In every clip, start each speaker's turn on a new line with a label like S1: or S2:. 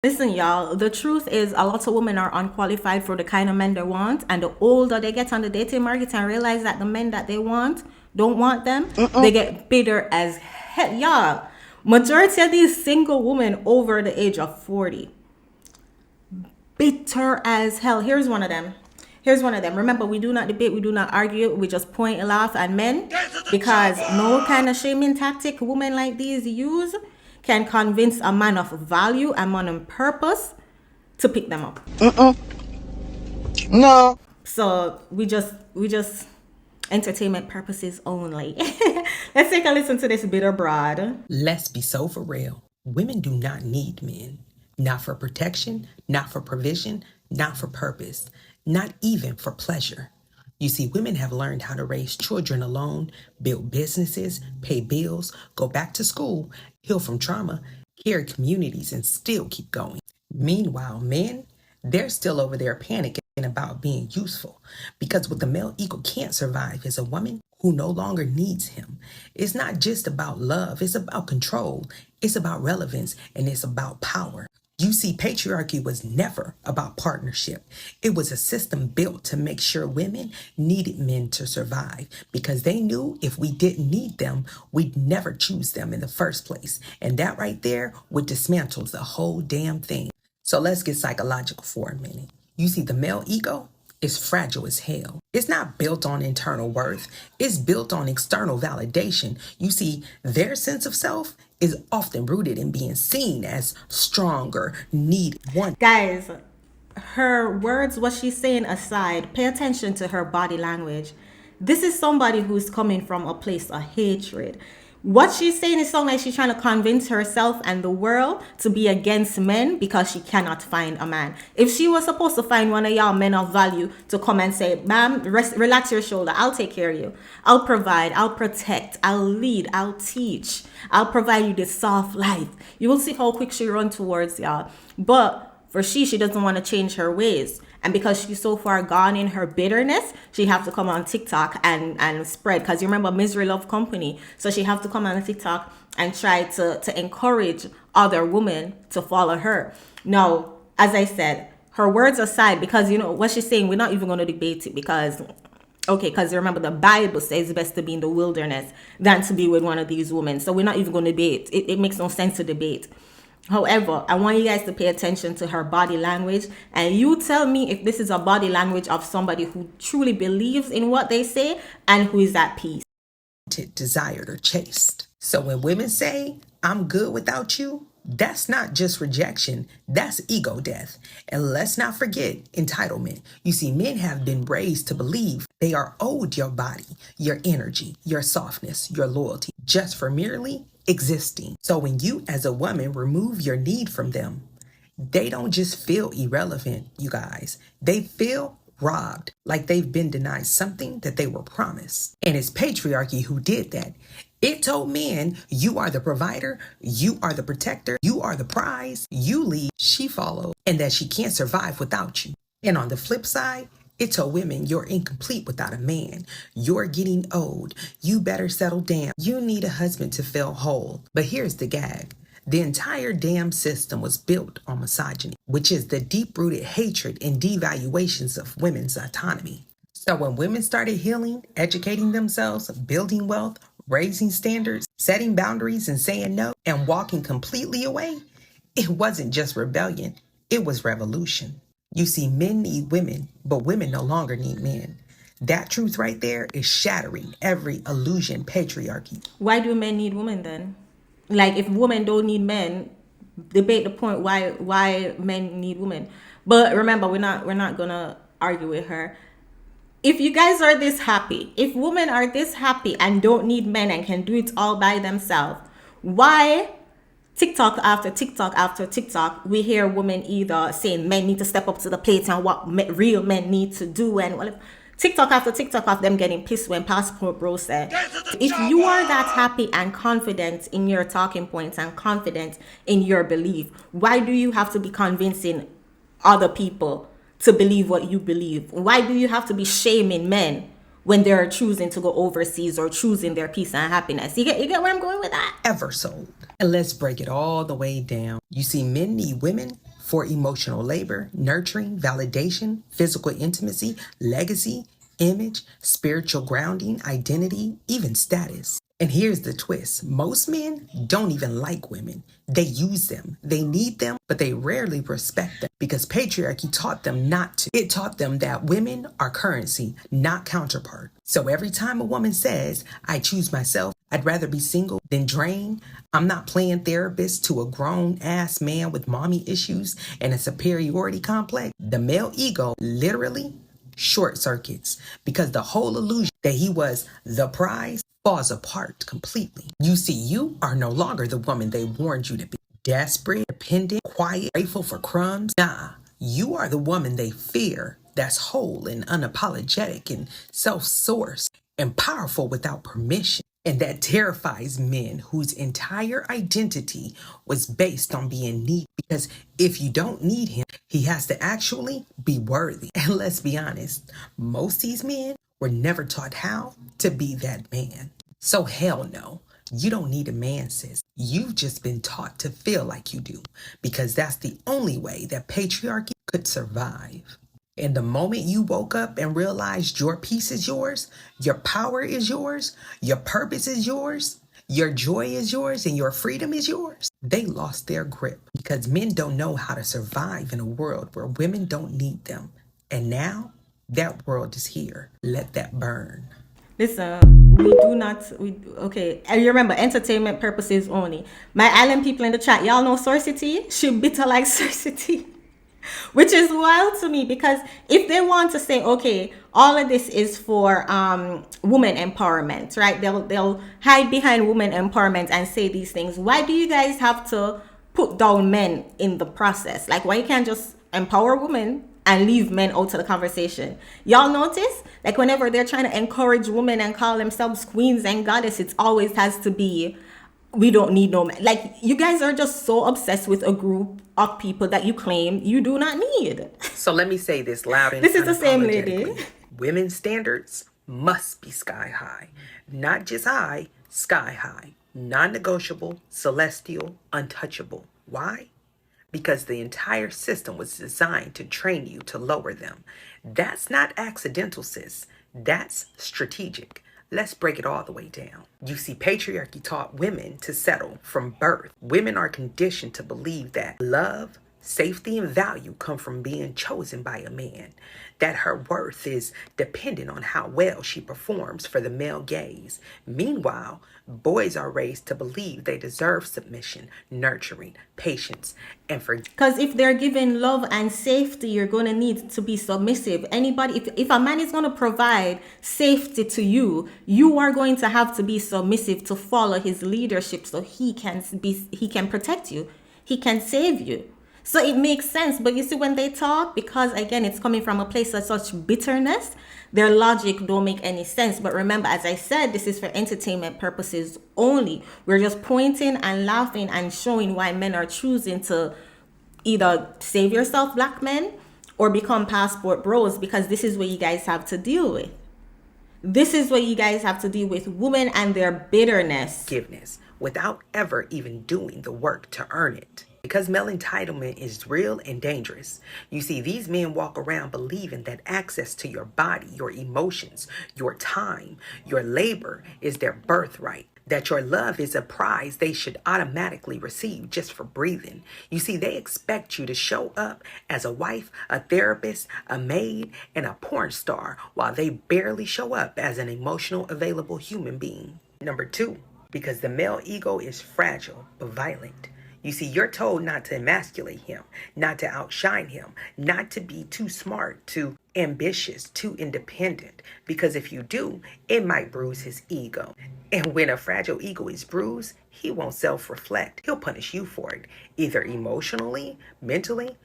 S1: Listen, y'all, the truth is a lot of women are unqualified for the kind of men they want. And the older they get on the dating market and realize that the men that they want don't want them, they get bitter as hell. Y'all, majority of these single women over the age of 40, bitter as hell. Here's one of them. Here's one of them. Remember, we do not debate, we do not argue, we just point and laugh at men, because no kind of shaming tactic women like these use can convince a man of value, a man on purpose, to pick them up.
S2: No.
S1: So we just entertainment purposes only. Let's take a listen to this bitter broad.
S3: Let's be so for real. Women do not need men. Not for protection, not for provision, not for purpose, not even for pleasure. You see, women have learned how to raise children alone, build businesses, pay bills, go back to school, heal from trauma, carry communities, and still keep going. Meanwhile, men, they're still over there panicking about being useful, because what the male ego can't survive is a woman who no longer needs him. It's not just about love, it's about control, it's about relevance, and it's about power. You see, patriarchy was never about partnership. It was a system built to make sure women needed men to survive, because they knew if we didn't need them, we'd never choose them in the first place. And that right there would dismantle the whole damn thing. So let's get psychological for a minute. You see, the male ego is fragile as hell. It's not built on internal worth. It's built on external validation. You see, their sense of self is often rooted in being seen as stronger, needed, one.
S1: Guys, her words, what she's saying aside, pay attention to her body language. This is somebody who's coming from a place of hatred. What she's saying is something like she's trying to convince herself and the world to be against men because she cannot find a man. If she was supposed to find one of y'all men of value to come and say, ma'am, relax your shoulder, I'll take care of you, I'll provide, I'll protect, I'll lead, I'll teach, I'll provide you this soft life, you will see how quick she run towards y'all. But for she doesn't want to change her ways. And because she's so far gone in her bitterness, she have to come on TikTok and spread. Because you remember, misery love company. So she have to come on TikTok and try to encourage other women to follow her. Now, as I said, her words aside, because you know what she's saying, we're not even going to debate it, because because remember, the Bible says it's best to be in the wilderness than to be with one of these women. So we're not even going to debate. It makes no sense to debate. However, I want you guys to pay attention to her body language, and you tell me if this is a body language of somebody who truly believes in what they say and who is at peace.
S3: Desired or chased. So when women say, I'm good without you, that's not just rejection, that's ego death. And let's not forget entitlement. You see, men have been raised to believe they are owed your body, your energy, your softness, your loyalty, just for merely existing. So when you as a woman remove your need from them, they don't just feel irrelevant, you guys. They feel robbed, like they've been denied something that they were promised. And it's patriarchy who did that. It told men, you are the provider, you are the protector, you are the prize, you lead, she follows, and that she can't survive without you. And on the flip side, it told women, you're incomplete without a man. You're getting old. You better settle down. You need a husband to feel whole. But here's the gag. The entire damn system was built on misogyny, which is the deep-rooted hatred and devaluations of women's autonomy. So when women started healing, educating themselves, building wealth, raising standards, setting boundaries and saying no, and walking completely away, it wasn't just rebellion, it was revolution. You see, men need women, but women no longer need men. That truth right there is shattering every illusion patriarchy.
S1: Why do men need women then? Like, if women don't need men, debate the point why men need women. But remember, we're not gonna argue with her. If you guys are this happy, if women are this happy and don't need men and can do it all by themselves, why TikTok after TikTok after TikTok, we hear women either saying men need to step up to the plate and what real men need to do, and whatever. TikTok after TikTok of them getting pissed when Passport Bro said, if you are that happy and confident in your talking points and confident in your belief, why do you have to be convincing other people to believe what you believe? Why do you have to be shaming men when they're choosing to go overseas or choosing their peace and happiness? You get where I'm going with that?
S3: Ever sold. And let's break it all the way down. You see, men need women for emotional labor, nurturing, validation, physical intimacy, legacy, image, spiritual grounding, identity, even status. And here's the twist. Most men don't even like women. They use them. They need them, but they rarely respect them because patriarchy taught them not to. It taught them that women are currency, not counterpart. So every time a woman says, I choose myself, I'd rather be single than drained, I'm not playing therapist to a grown ass man with mommy issues and a superiority complex, the male ego literally short circuits because the whole illusion that he was the prize falls apart completely. You see, you are no longer the woman they warned you to be. Desperate, dependent, quiet, grateful for crumbs. Nah, you are the woman they fear that's whole and unapologetic and self-sourced and powerful without permission. And that terrifies men whose entire identity was based on being needy. Because if you don't need him, he has to actually be worthy. And let's be honest, most of these men were never taught how to be that man. So hell no, you don't need a man, sis. You've just been taught to feel like you do, because that's the only way that patriarchy could survive. And the moment you woke up and realized your peace is yours, your power is yours, your purpose is yours, your joy is yours, and your freedom is yours, they lost their grip because men don't know how to survive in a world where women don't need them. And now that world is here. Let that burn.
S1: Listen, we do not, okay, and you remember, entertainment purposes only. My island people in the chat, y'all know Sourcity? She bitter like Sourcity. Which is wild to me, because if they want to say, okay, all of this is for women empowerment, right? They'll hide behind women empowerment and say these things. Why do you guys have to put down men in the process? Like, why you can't just empower women and leave men out of the conversation? Y'all notice, like, whenever they're trying to encourage women and call themselves queens and goddess, it always has to be, we don't need no man. Like, you guys are just so obsessed with a group of people that you claim you do not need.
S3: So let me say this loud and
S1: This is the same lady.
S3: unapologetically. Women's standards must be sky high. Not just high, sky high. Non-negotiable, celestial, untouchable. Why? Because the entire system was designed to train you to lower them. That's not accidental, sis. That's strategic. Let's break it all the way down. You see, patriarchy taught women to settle from birth. Women are conditioned to believe that love, safety, and value come from being chosen by a man, that her worth is dependent on how well she performs for the male gaze. Meanwhile, boys are raised to believe they deserve submission, nurturing, patience, and forgiveness.
S1: Because if they're given love and safety, you're going to need to be submissive. Anybody, if a man is going to provide safety to you, you are going to have to be submissive to follow his leadership, so he can protect you, he can save you. So it makes sense. But you see, when they talk, because again, it's coming from a place of such bitterness, their logic don't make any sense. But remember, as I said, this is for entertainment purposes only. We're just pointing and laughing and showing why men are choosing to either save yourself, black men, or become passport bros, because this is what you guys have to deal with. This is what you guys have to deal with, women and their bitterness.
S3: Forgiveness without ever even doing the work to earn it. Because male entitlement is real and dangerous. You see, these men walk around believing that access to your body, your emotions, your time, your labor is their birthright. That your love is a prize they should automatically receive just for breathing. You see, they expect you to show up as a wife, a therapist, a maid, and a porn star, while they barely show up as an emotional, available human being. Number 2, because the male ego is fragile but violent. You see, you're told not to emasculate him, not to outshine him, not to be too smart, too ambitious, too independent. Because if you do, it might bruise his ego. And when a fragile ego is bruised, he won't self-reflect. He'll punish you for it, either emotionally, mentally,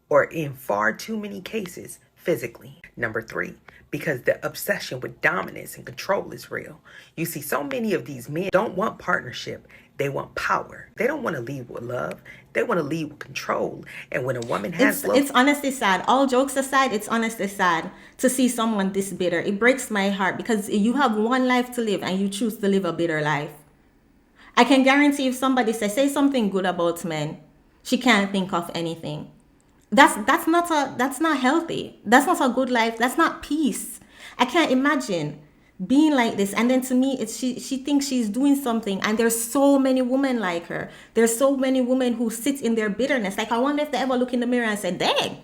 S3: or in far too many cases, physically. Number 3, because the obsession with dominance and control is real. You see, so many of these men don't want partnership. They want power. They don't want to lead with love. They want to lead with control. And when a woman has love...
S1: It's honestly sad. All jokes aside, it's honestly sad to see someone this bitter. It breaks my heart, because you have one life to live and you choose to live a bitter life. I can guarantee if somebody say something good about men, she can't think of anything. That's not healthy. That's not a good life. That's not peace. I can't imagine being like this. And then to me, it's she thinks she's doing something, and there's so many women like her. There's so many women who sit in their bitterness. Like, I wonder if they ever look in the mirror and say, dang,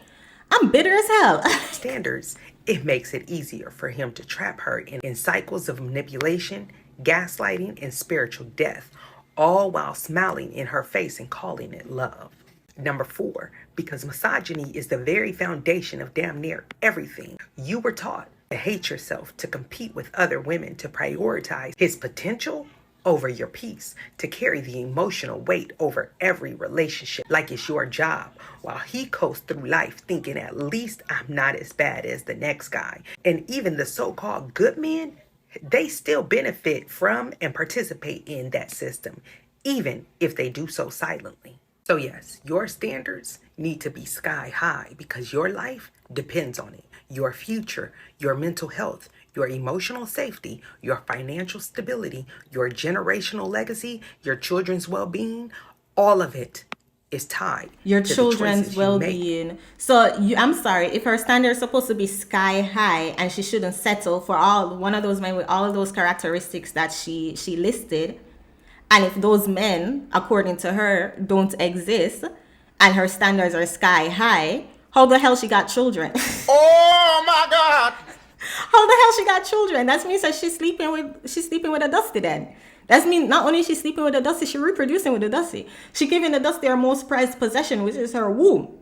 S1: I'm bitter as hell.
S3: Standards, it makes it easier for him to trap her in cycles of manipulation, gaslighting, and spiritual death, all while smiling in her face and calling it love. Number 4, because misogyny is the very foundation of damn near everything. You were taught to hate yourself, to compete with other women, to prioritize his potential over your peace, to carry the emotional weight over every relationship like it's your job, while he coasts through life thinking, at least I'm not as bad as the next guy. And even the so-called good men, they still benefit from and participate in that system, even if they do so silently. So yes, your standards need to be sky high because your life depends on it. Your future, your mental health, your emotional safety, your financial stability, your generational legacy, your children's well-being, all of it is tied
S1: Your
S3: to the
S1: children's
S3: choices you make.
S1: well-being. So I'm sorry, if her standard is supposed to be sky high and she shouldn't settle for one of those men with all of those characteristics that she listed, and if those men, according to her, don't exist, and her standards are sky high, how the hell she got children?
S3: Oh my God!
S1: How the hell she got children? That means that she's sleeping with a dusty then. That means not only is she sleeping with a dusty, she's reproducing with a dusty. She giving the dusty her most prized possession, which is her womb.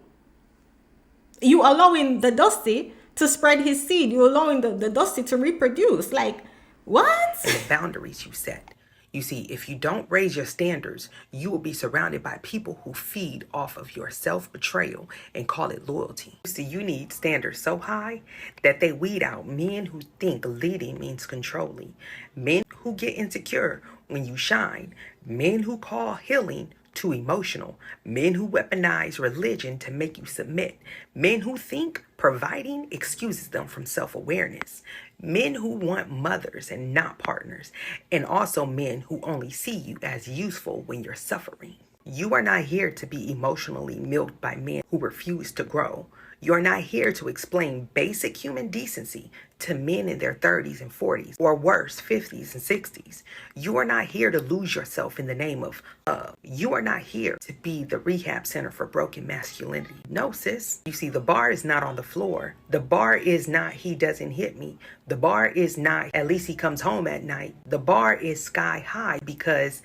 S1: You allowing the dusty to spread his seed. You allowing the dusty to reproduce. Like, what? And the boundaries you set. You see, if you don't raise your standards, you will be surrounded by people who feed off of your self-betrayal and call it loyalty. You see, you need standards so high that they weed out men who think leading means controlling, men who get insecure when you shine, men who call healing too emotional, men who weaponize religion to make you submit, men who think providing excuses them from self-awareness, men who want mothers and not partners, and also men who only see you as useful when you're suffering. You are not here to be emotionally milked by men who refuse to grow. You are not here to explain basic human decency to men in their 30s and 40s, or worse, 50s and 60s. You are not here to lose yourself in the name of love. You are not here to be the rehab center for broken masculinity. No, sis. You see, the bar is not on the floor. The bar is not he doesn't hit me. The bar is not at least he comes home at night. The bar is sky high because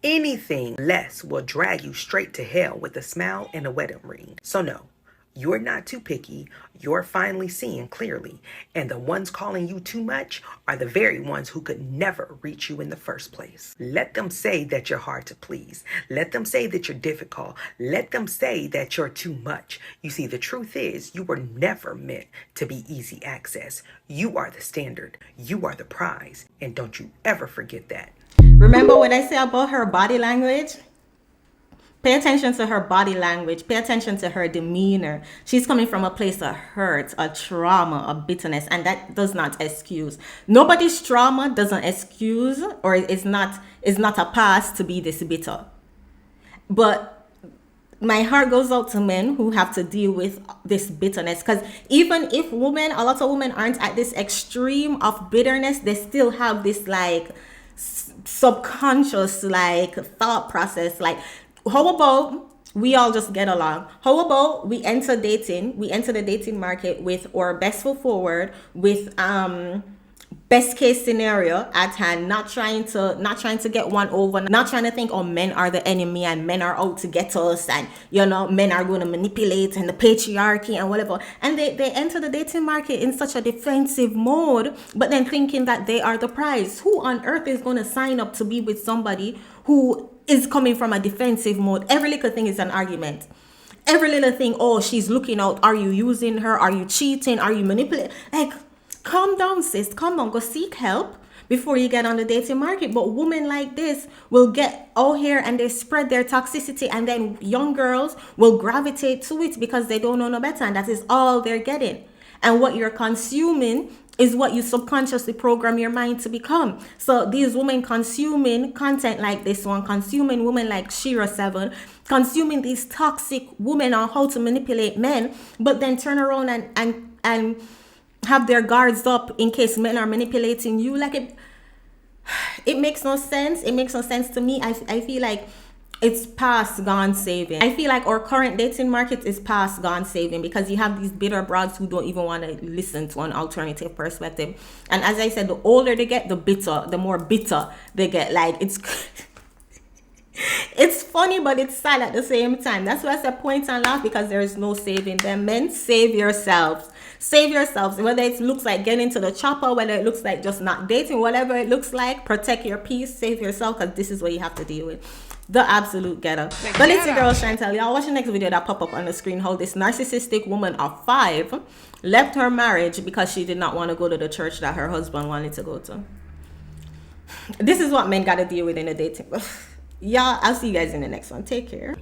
S1: anything less will drag you straight to hell with a smile and a wedding ring. So no. You're not too picky. You're finally seeing clearly. And the ones calling you too much are the very ones who could never reach you in the first place. Let them say that you're hard to please. Let them say that you're difficult. Let them say that you're too much. You see, the truth is you were never meant to be easy access. You are the standard. You are the prize. And don't you ever forget that. Remember what I said about her body language? Pay attention to her body language. Pay attention to her demeanor. She's coming from a place of hurt, a trauma, a bitterness, and that does not excuse. Nobody's trauma doesn't excuse, or is not a pass to be this bitter. But my heart goes out to men who have to deal with this bitterness, because even if a lot of women aren't at this extreme of bitterness, they still have this like subconscious like thought process like, how about we all just get along? How about we enter the dating market with our best foot forward, with best case scenario at hand, not trying to get one over, not trying to think, oh, men are the enemy and men are out to get us, and men are going to manipulate, and the patriarchy and whatever. And they enter the dating market in such a defensive mode, but then thinking that they are the prize. Who on earth is going to sign up to be with somebody who is coming from a defensive mode? Every little thing is an argument. Every little thing, oh, she's looking out. Are you using her? Are you cheating? Are you manipulating? Like, calm down, sis. Calm down. Go seek help before you get on the dating market. But women like this will get out here and they spread their toxicity, and then young girls will gravitate to it because they don't know no better, and that is all they're getting. And what you're consuming is what you subconsciously program your mind to become. So these women consuming content like this one, consuming women like Shira 7, consuming these toxic women on how to manipulate men, but then turn around and have their guards up in case men are manipulating you. Like it makes no sense. It makes no sense to me. I feel like it's past gone saving. I feel like our current dating market is past gone saving, because you have these bitter broads who don't even want to listen to an alternative perspective. And as I said, the older they get, the more bitter they get. Like it's it's funny, but it's sad at the same time. That's why I said point and laugh, because there is no saving them. Men, save yourselves. Save yourselves. Whether it looks like getting to the chopper, whether it looks like just not dating, whatever it looks like, protect your peace, save yourself, because this is what you have to deal with. The absolute ghetto. But it's your girl Chantel. Y'all watch the next video that pop up on the screen. How this narcissistic woman of 5 left her marriage because she did not want to go to the church that her husband wanted to go to. This is what men gotta deal with in a dating. Y'all, I'll see you guys in the next one. Take care.